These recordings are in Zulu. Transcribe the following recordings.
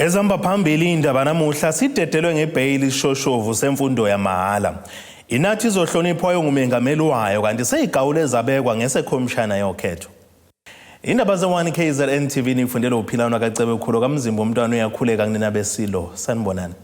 Ezamba phambili indaba namuhla sidedelwe ngebhayili ishoshovu semfundo yamahhala. Inathi izohloniphwa ngumengameli wayo kanti seyigawule zabekwa ngesekhomishana yokhetho. Indaba ze1 KZN TV nifundela uphilano kaCebe ukhulu kamzimba umntwana uyakhuleka kunina besilo. Sanibonani.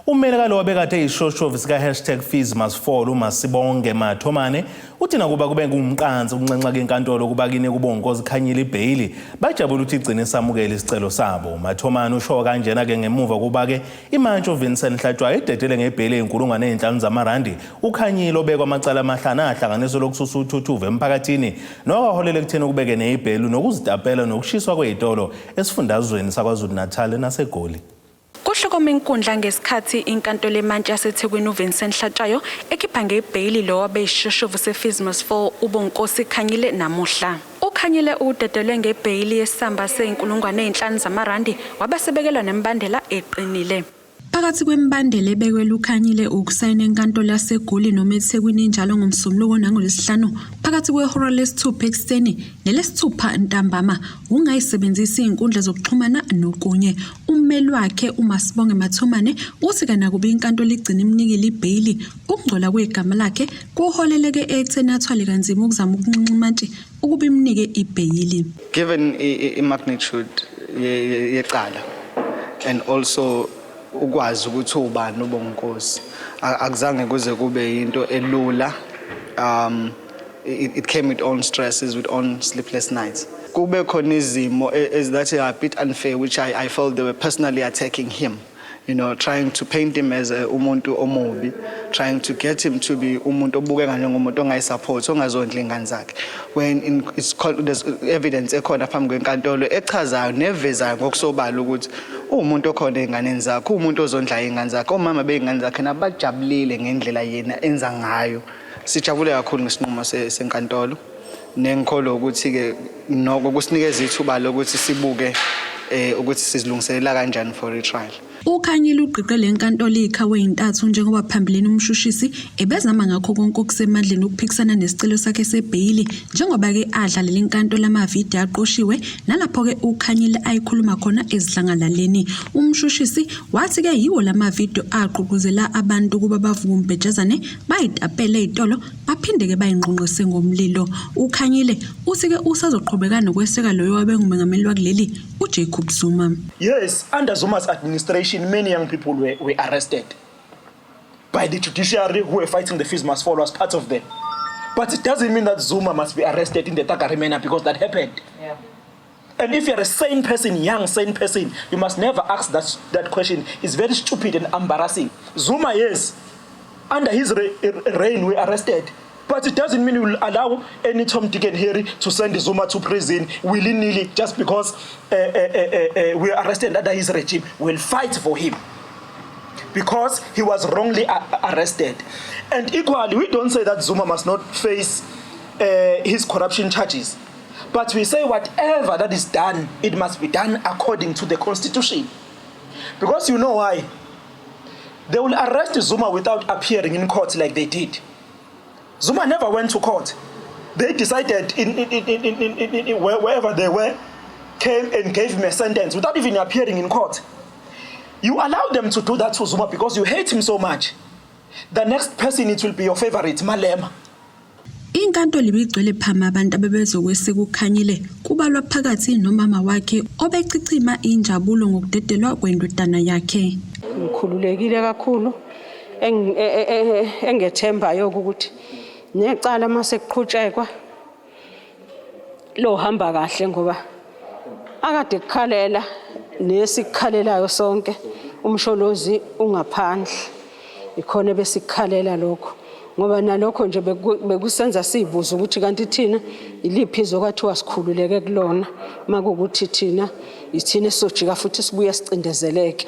Ummeli kalo wabekade ishoshovu sika #FeesMustFall uMasibonge Mathomane uthi nakuba kube ngumqanzi ukuncenxa kwenkantolo kuba kine kubongozi khanyile ibhayili bajabula ukuthi igcine samukela isicelo sabo. Mathomane usho kanjena ke ngemuva kuba ke imantshi uVincent Hlatshwayo idedele ngebhayili ezinkulungwane zamarandi ukhanyile obekwa amacala amahlanu ahlanganiso lokususa uthuthuva emphakathini nokwaholela ekutheni kubeke nebhayili nokuzitapela nokushiswa kwezitolo esifundazweni saKwaZulu-Natal naseGoli. Kuhlokoma inkundla ngesikhathi inkantolo emantshi yaseThekwini uVincent Hlatshwayo ekhipha ngebhayili lo wabe ishoshovu seFeesMustFall uBonkosi Khanyile namuhla. Ukhanyile udedelwe ngebhayili yesamba se5,000 zamarandi wabasebekelwa nembandela eqinile. Phakathi kwembandela ebekwela uKhanyile ukusayina enkantolo yaseGoli noma eThekwini njalo ngomsombuluko nangoLwesihlanu phakathi kwehora lesi-6 ekuseni nelesi-6 ntambama ungayisebenzisa izinkundla zokuxhumana nokunye. Ummeli wakhe uMasibonge Mathomane uthi kana kuba inkantolo igcina imnikile ibhayili ukungcola kwegama lakhe kuholeleke ekutheni athwale kanzima ukuzama ukunxenxa imantshi ukuba imnike ibhayili. Given i-magnitude yecala and also ukwazi ukuthi ubani uBonkosi akuzange kuze kube into elula. It came with own stresses, with own sleepless nights. Kube khona izimo that are a bit unfair, which I felt they were personally attacking him, you know, trying to paint him as umuntu omubi, trying to get him to be umuntu obukeka njengomuntu ongayisupport ongazondla ingane zakhe, when there's evidence ekhona phambi kwenkantolo echazayo nevezayo ngokusobala ukuthi umuntu okhona einganeni zakhe, umuntu ozondla ingane zakhe, omama beingane zakhe nabajabulile ngendlela yena enza ngayo. Sijabule kakhulu ngesinqumo senkantolo nengikholo ukuthi ke noko kusinikeza ithuba lokuthi sibuke ukuthi sizilungiselela kanjani for retrial. Ukhanyile ugqiqele enkantolo ikhawe ezintathu njengoba phambilini umshushisi ebezama ngakho konke okusemandleni ukuphikisana nesicelo sakhe sebhayili njengoba ke adlalela inkantolo amavidiyo aqoshiwe nalapho ke ukhanyile ayikhuluma khona ezihlangalaleni. Umshushisi wathi ke yiwo lamavidiyo aqhuquzela abantu kuba bavuka umbhejazane bayitapele izitolo baphinde ke bayinqonqose ngomlilo. Ukhanyile uthi ke usazoqhubeka nokweseka loyo wabengumengameli wakuleli uJacob Zuma. Yes, under Zuma's administration, many young people were arrested by the judiciary who were fighting the FeesMustFall was part of them. But it doesn't mean that Zuma must be arrested in the Takari manner because that happened. Yeah. And if you're a sane person, young sane person, you must never ask that question. It's very stupid and embarrassing. Zuma, yes, under his reign we arrested. But it doesn't mean we will allow any Tom, Dick and Harry to send Zuma to prison willy-nilly just because we are arrested under his regime. We'll fight for him because he was wrongly arrested. And equally, we don't say that Zuma must not face his corruption charges. But we say whatever that is done, it must be done according to the Constitution. Because you know why? They will arrest Zuma without appearing in court like they did. Zuma never went to court. They decided in wherever they were, came and gave him a sentence without even appearing in court. You allow them to do that to Zuma because you hate him so much. The next person, it will be your favorite, Malema. Inkantolo ibigcwele phama abantu abebezokweseka uKhanyile kubalwa phakathi nomama wakhe obecicima injabulo ngokudedelwa kwendodana yakhe. Ngikhululekile kakhulu engethembayo ukuthi necala mase kuqhutshekwa lo hamba kahle ngoba akade kukhalela nesikhalelayo sonke umsholozi ungaphandle ikhona besikhalela lokho ngoba nalokho nje bekusenza sibuza ukuthi kanti thina iliphi izokathiwa sikhululeke kulona makukuthi thina ithina sojika futhi sibuye sicindezeleke.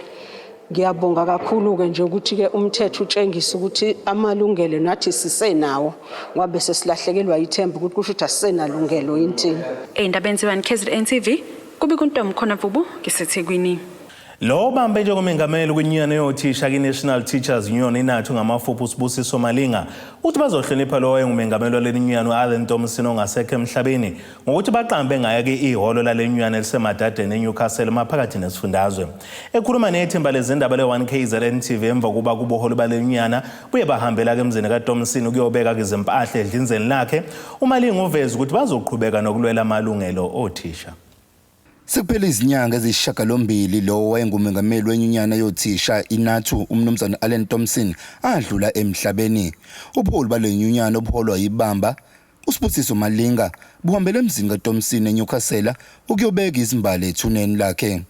Ngiyabonga kakhulu ke nje ukuthi ke umthetho utshengisa ukuthi amalungelo nathi sisenawo ngoba sesilahlekelwa ithemba ukuthi kusho ukuthi asisenalungelo yinthini. Endabeni ze1 KZN TV kubi kuntombi khona Vubu ngiseThekwini. Lo bambe njengomengameli kwinyunyana yothisha ki-National Teachers Union inathu ngamafuphi uSibusiso Malinga uthi bazohlonipha lo engumengameli waleli nyunyana u-Allen Thompson ongasekho emhlabeni ngokuthi baqambe ngayo ihholo lale nyunyana elisemadadeni eNewcastle maphakathi nesifundazwe. Ekhuluma nethimba lezindaba le-1KZN TV emva kuba kubuholo bale nyunyana buye bahambela emzini kaThompson ukuyobeka izimpahla edlinzeni lakhe, uMalinga uveza ukuthi bazoqhubeka nokulwela amalungelo othisha. Sekuphela izinyanga eziyisishiyagalombili lo wayengumengameli wenyunyana yothisha inathu umnumzana Allen Thompson adlula emhlabeni. Ubuholi bale nyunyana obuholwa yibamba uSibusiso Malinga buhambele emzini kaThompson eNewcastle ukuyobeka izimbali ethuneni lakhe.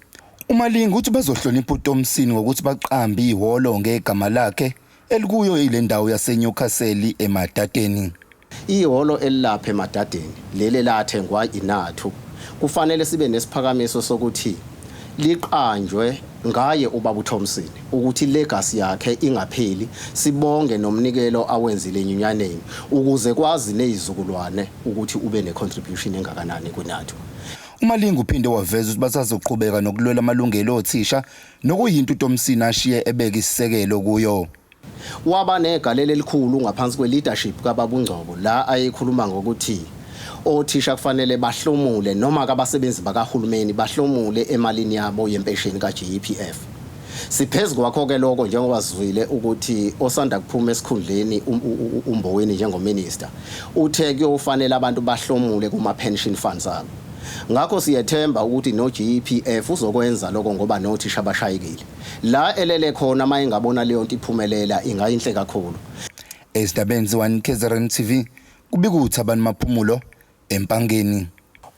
uMalinga uthi bazohlonipha uThompson ngokuthi baqambe ihholo ngegama lakhe elikuyo ile ndawo yaseNewcastle emadadeni. Ihholo elilapha emadadeni lele lathengwa inathu kufanele sibe nesiphakamiso sokuthi liqanjwe ngaye ubaba uThompson ukuthi legacy yakhe ingapheli, sibonge nomnikelo awenzile enyunyaneni ukuze kwazi nezizukulwane ukuthi ube necontribution engakanani kunathu. uMalinga uphinde waveza ukuthi basazoqhubeka nokulwela amalungelo othisha nokuyinto uThompson ashiye ebeka isisekelo kuyo. Waba negalelo elikhulu ngaphansi kwe-leadership kaBaba uNgcobo la ayekhuluma ngokuthi othisha kufanele bahlomule noma kabasebenzi bakahulumeni bahlomule emalini yabo yempesheni kaGEPF. Siphezulu kwakho ke lokho njengoba sizwile ukuthi osanda kuphuma esikhundleni uMboweni njengominister uthe kuyofanele abantu bahlomule kuma pension funds abo. Ngakho siyethemba ukuthi noGEPF uzokwenza lokho ngoba nothisha abashayekile. La elele khona mayengabona leyo nto iphumelela ingayinhle kakhulu. Esidabeni 1KZN TV kubikuthi abantu maphumulo empangeni.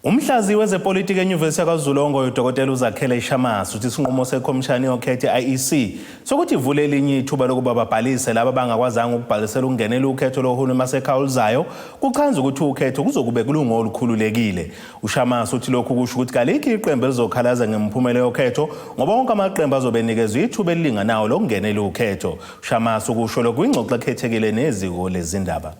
Umhlazi wezepolitiki eNyuvesi yaKwaZulu uDkt Uzakhele Shamasi uthi isinqumo sekhomishani yokhetho iEC sokuthi ivule elinye ithuba lokuba babhalise laba abangakwazanga ukubhalisela ukungenela ukhetho lohulumeni masekhawulizayo kuchaza ukuthi ukhetho kuzokube kulunga olukhululekile. uShamasi uthi lokhu kusho ukuthi kalikho iqembu elizokhalaza ngemphumela yokhetho ngoba wonke amaqembu azobenikezwa ithuba elilinganayo lokungenela ukhetho. uShamasi ukusho lokhu ingxoxo ekhethekile neziko lezindaba.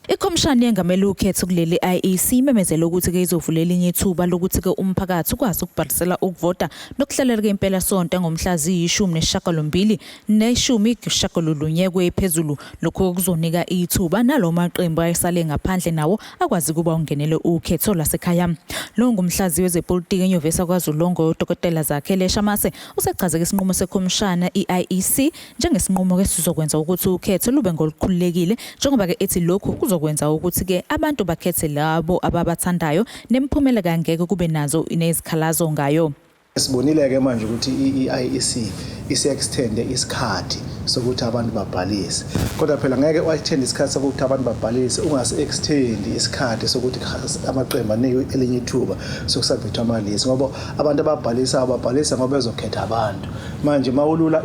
Ikhomishani yengamela ukhetho kuleli IEC imemezela ukuthi ke izovulela elinye ithuba lokuthi ke umphakathi ukwazi ukubhalisela ukuvota nokuhlelela ke impela sonto ngomhlazi 18 ne-19 phezulu lokho kuzonika ithuba naloma maqembu ayesale ngaphandle nawo akwazi kuba ungenele ukhetho lasekhaya. Lo ngumhlazi wezepolitiki eNyuvesi yaKwaZulu uDkt Zakhele Shamasi usechaza ke isinqumo sekhomishana iIEC njengesinqumo ke sizokwenza ukuthi ukhetho lube ngolukhululekile njengoba ke ethi lokho kwenza ukuthi ke abantu bakhethe labo ababathandayo nemphumela kangeke kube nazo inezikhalazo ngayo. Sibonile ke manje ukuthi iIEC ise-extende isikhathi sokuthi abantu babhalise. Kodwa phela ngeke wa-extend isikhathi sokuthi abantu babhalise ungase-extend isikhathi sokuthi amaqembu anike elinye ithuba sokusubmitha amalisi ngoba abantu babhalisa ngoba bezokhetha abantu. Manje mawulula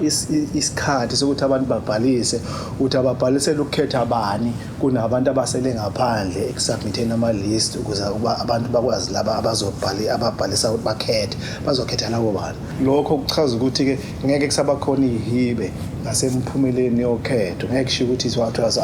isikhathi sokuthi abantu babhalise uthi ababhalisela ukukhetha abani kunabantu abasele ngaphandle ekusubmitheni amalist ukuze abantu bakwazi laba ababhalisa bakhethe bazokhetha labo bantu. Lokho kuchaza ukuthi ke ngeke kusaba khona ihibe ngasemphumela yokhetho, ngeke kusho ukuthi it was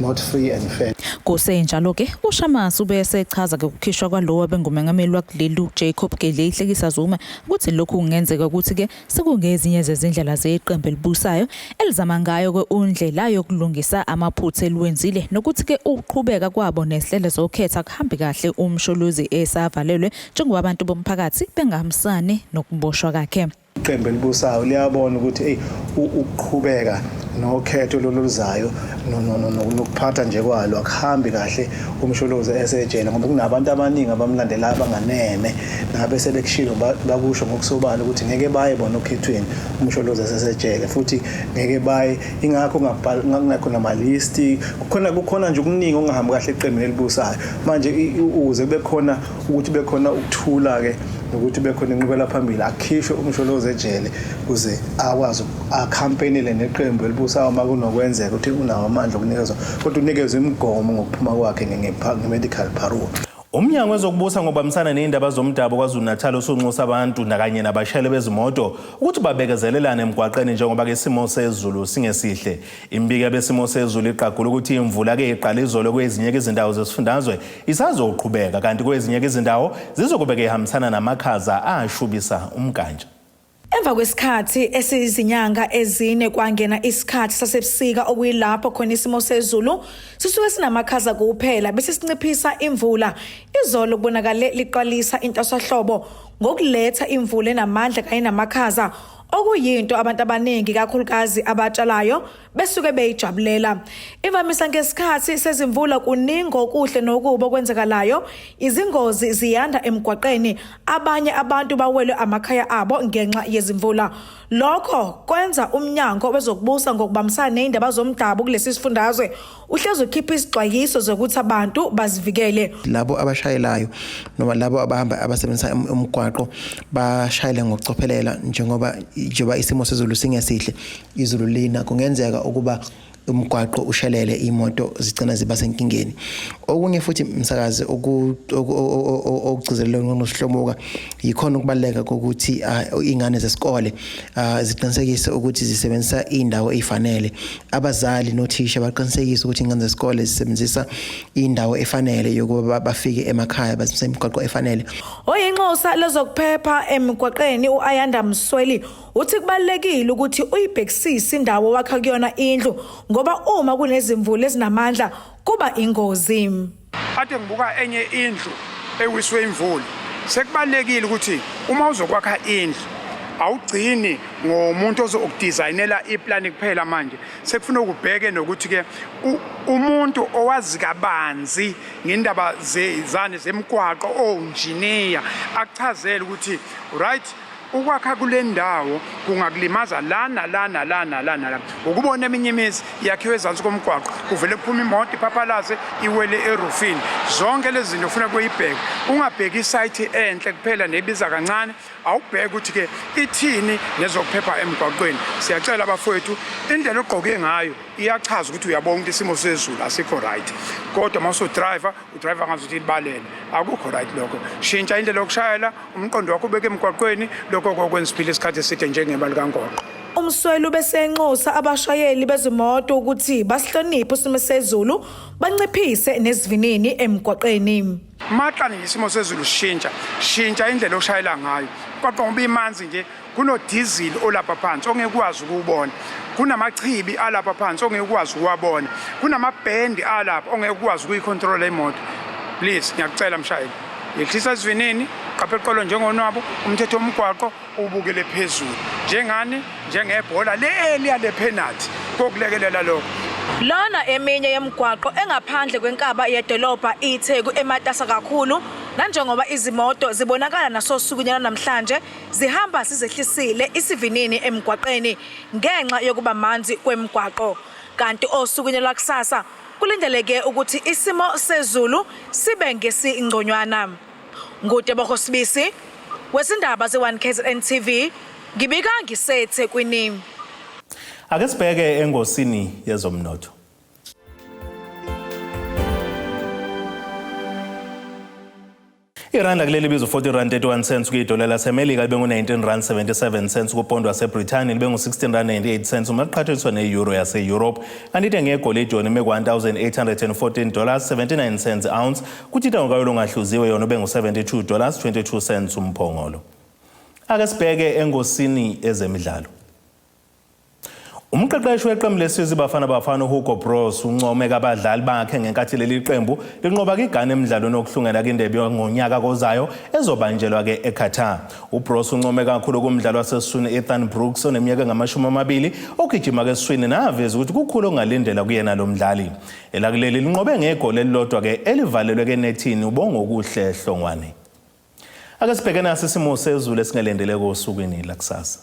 not free and fair. Kusenjalo ke uShamasi ubese echaza ke ukukhishwa kwalowo abengumengameli wakuleli uJacob Gedle ihlekisa Zuma ukuthi lokhu kungenzeka ukuthi ke sekungezinye zezindlela zeqembu elibusayo elizama ngayo kweundlela yokulungisa amaphutha eliwenzile nokuthi ke uqhubeka kwabo nezihlelo zokhetha kuhambe kahle umsholozi esavalelwe njengoba abantu bomphakathi bengahambisani nokuboshwa kakhe. Iqembu elibusayo liyabona ukuthi ukuqhubeka nokhetho loluzayo nokuphatha nje kwalo akuhambi kahle umsholozi esejele ngoba kunabantu abaningi abamlandela abanganene nabe sebekushilo bakusho ngokusobala ukuthi ngeke baye bona okhethweni umsholozi esejele futhi ngeke baye ingakho ngakho namalisti kukhona nje okuningi ongahambi kahle eqembini elibusayo manje uze bekhona ukuthi bekhona ukuthula ke ukuthi bekhona inqubela phambili akhishwe umsholozi ejele kuze akwazi akampanile neqembu elibusayo makunokwenzeka ukuthi unawo amandla okunikezwa kodwa unikezwe imigomo ngokuphuma kwakhe nge-medical parole. Umnyango wezokubusa ngobambisana nezindaba zomdabu KwaZulu-Natal usonxusa abantu nakanye nabashayeli bezimoto ukuthi babekezelelane emgwaqeni njengoba ke isimo sezulu singesihle. Imbike besimo sezulu iqagula ukuthi imvula ke iqala izolo kwezinye izindawo zesifundazwe isazoqhubeka kanti kwezinye izindawo zizokubeka ihambisana namakhaza ashubisa umkanje. Emva kwesikhathi esizinyanga ezine kwangena isikhathi sasebusika okuyilapho khona isimo sezulu sisuke sinamakhaza kuphela bese sinciphisa imvula. Izolo kubonakale liqalisa intwasahlobo ngokuletha imvula enamandla kanye namakhaza okuyinto abantu abaningi kakhulukazi abatshalayo besuke beyijabulela. Imvamisa ngesikhathi sezimvula kuningi okuhle nokubo kwenzekalayo, izingozi ziyanda emgwaqeni, abanye abantu bawelwe amakhaya abo ngenxa yezimvula. Lokho kwenza umnyango wezokubusa ngokubambisana nezindaba zomdabu kulesi sifundazwe uhlezi ukhipha isixwayiso zokuthi abantu bazivikele. Labo abashayelayo noma labo abahamba abasebenzisa umgwaqo bashayele ngokucophelela njengoba isimo sezulu singesihle, izulu lina, kungenzeka ukuba umgwaqo ushelele, imoto zigcina ziba senkingeni. Okunye futhi msakazi okugcizelela ngokuhlomuka yikhona ukubaleka kokuthi ingane zesikole ziqinisekise ukuthi zisebenzisa indawo efanele. Abazali nothisha baqinisekise ukuthi ingane zesikole zisebenzisa indawo efanele yokuba bafike emakhaya basebenzisa imigwaqo efanele. Oyinxusa lezokuphepha emgwaqeni uAyanda Msweli uthi kubalekile ukuthi uyibhekisise indawo wakha kuyona indlu ngoba uma kunezimvula ezinamandla kuba ingozi. Ade ngibuka enye indlu ewiswe imvula. Sekubalekile ukuthi uma uzokwakha indlu awugcini ngomuntu ozokudesignela iplan kuphela manje. Sekufuna ukubheke nokuthi ke umuntu owazi kabanzi ngendaba zezane zemgwaqo engineer akuchazela ukuthi right ukwakha kule ndawo kungakulimaza lana. Ukubona eminye imizi yakhiwe ezansi komgwaqo kuvele kuphuma imoto iphaphalase iwele erufini. Zonke lezi zinto ufuna kuyibheka. Ungabheki isite enhle kuphela nebiza kancane, awubheke ukuthi ke ithini nezokuphepha emgwaqweni. Siyacela abafowethu indlela ogqoke ngayo iyachaza ukuthi uyabona ukuthi isimo sezulu asikho right. Kodwa mase driver ngazuthi ibalele. Akukho right lokho. Shintsha indlela yokushayela, umqondo wakho ubeke emgwaqweni. Lokho kokwenza iphile isikhathi eside njengebali kaNgoqo. Umsweli besenxusa abashayeli bezimoto ukuthi basihloniphe isimo sezulu, banciphise nesivinini emgwaqeni. Maqala ngisimo sezulu shintsha indlela yokushayela ngayo. Kodwa ngoba imanzi nje kuno diesel olapha phansi ongekwazi ukubona. Kunamachibi alapha phansi ongekwazi ukuwabona. Kunamabhendi alapha ongekwazi ukuyicontrol imoto. Please ngiyakucela mshayeli, yehlisa isivinini, qaphe eqolo njengonwabo, umthetho womgwaqo ubukele phezulu. Njengebhola le penalty kokulekelela lokho. Lona eminye yemgwaqo engaphandle kwenkaba yedolobha iTheku ematasa kakhulu, nanjengoba izimoto zibonakala nasosukunyana namhlanje zihamba sizehlisile isivinini emgwaqeni ngenxa yokuba manzi kwemgwaqo. Kanti osukunyana kusasa kulindeleke ukuthi isimo sezulu sibe ngesingconywana. Ngutebogo Sibisi, wezindaba ze1KZN TV, ngibika ngiseThekwini. Ake sibheke engosini yezomnotho. Iranda kuleli bizo 40 rand 31 cents kuyidola laseMelika libe ngu19 rand 77 cents kupondo waseBrithani libe ngu16 rand 98 cents uma kuqhathaniswa neeuro yase-Europe. Kanti ithenge ngegolide yona ime $1,814.79 cents ounce, kuthi ithangokayolo ngahluziwe yona ube ngu$72.22 cents umphongolo. Ake sibheke engosini ezemidlalo. Umqeqeshi weqembu lesizwe Bafana Bafana uHugo Broos uncome abadlali bakhe ngenkathi leli qembu linqoba iGhana emidlalweni okuhlungela kwindebe ngonyaka ozayo ezobanjelwa ke eQatar. uBroos uncome kakhulu kumdlalo wasesiswini Ethan Brooks oneminyaka engama-20 ogijima ke esiswini naveza ukuthi kukhulu ongalindela kuyena lo mdlali. Elakuleli linqobe ngegoli elilodwa ke elivalelwe ke nethini ubonga okuhle Hlongwane. Ake sibheke nasi isimo sezulu esingelendele kosukwini lakusasa.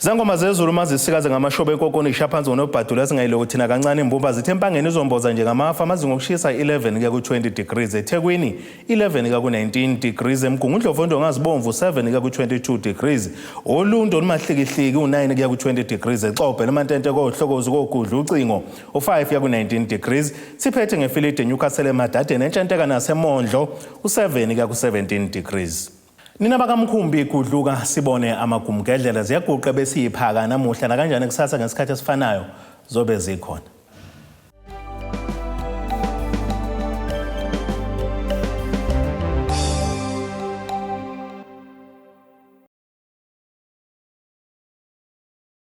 Zangoma zezulu mazisikaze ngamashobe ekokoni ishaphansi ngonobhadula singayilo kuthina kancane imbumba zithe empangeni izomboza njengamafa amazinga okushisa 11 kuya ku20 degrees eThekwini 11 kuya ku19 degrees eMgungundlovundo ngazibomvu 7 kuya ku22 degrees oLundo nomahlikihliki u9 kuya ku20 degrees eXhobhe nemantente kohlokozi kokudla ucingo u5 kuya ku19 degrees siphethe ngefilide Newcastle eMadade nentshenteka naseMondlo u7 kuya ku17 degrees. Nina bakamkhumbi kudluka sibone amagumgedlela ziyaguqa besiyiphaka namuhla na kanjani kusasa ngesikhathi esifanayo zobe zikhona.